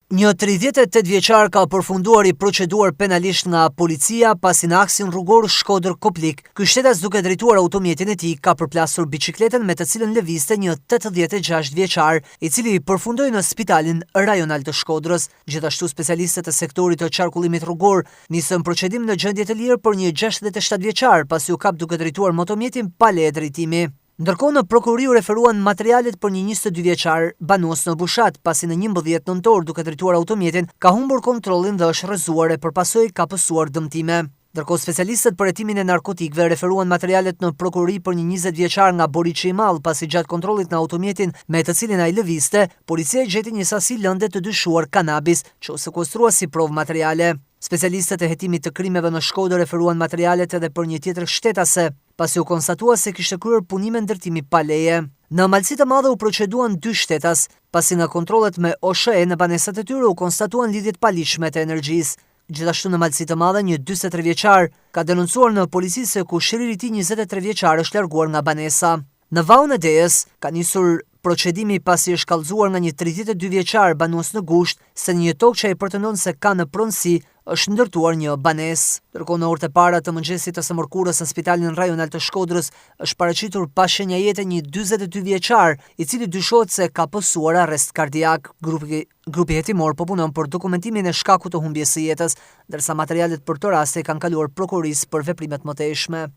Një 38 vjeçar ka përfunduar i proceduar penalisht nga policia pasi në aksin rrugor Shkodër-Koplik. Ky shtetas duke drejtuar automjetin e tij ka përplasur biçikletën me të cilën lëvizte një 86 vjeçar, i cili përfundoi në spitalin rajonal të Shkodrës. Gjithashtu specialistët e sektorit të qarkullimit rrugor nisën procedim në gjendje të lirë për një 67 vjeçar pasi u kap duke drejtuar motomjetin pa leje drejtimi. Ndërkohë në prokurori u referuan materialet për një 22 vjeçar banues në Bushat, pasi në 11 nëntor duke drejtuar automjetin ka humbur kontrollin dhe është rrëzuar e përpasoj ka pësuar dëmtime. Ndërkohë specialistët për hetimin e narkotikëve referuan materialet në prokurori për një 20 vjeçar nga Boriçi i Madh, pasi gjatë kontrollit në automjetin me të cilin ai lëvizte, policia gjeti një sasi lënde të dyshuar kanabis, që u sekuestrua si provë materiale. Specialistët e hetimit të krimeve në Shkodër referuan materialet edhe për një tjetër shtetase, pasi u konstatua se kishte kryer punime ndërtimi pa leje. Në Malësi të Madhe u proceduan 2 shtetas, pasi në kontrollet me OSHE në banesat e tyre u konstatuan lidhjet paligjshme të energjisë. Gjithashtu në Malësi të Madhe një 43 vjeçar ka denoncuar në polici se kushëriri i tij 23 vjeçar është larguar nga banesa. Në Vaun e Dejes ka nisur procedimi pasi është kallëzuar nga një 32 vjeçar banues në Gusht se një tokë që ai pretendon se ka në pronësi është ndërtuar një banesë. Ndërkohë në orët e para të mëngjesit të së mërkurës në spitalin rajonal të Shkodrës është paraqitur pa shenja jete një 42 vjeçar, i cili dyshohet se ka pësuar arrest kardiak. Grupi hetimor po punon për dokumentimin e shkakut të humbjes së jetës, ndërsa materialet për të rast kanë kaluar prokurorisë për veprimet mëtejshme.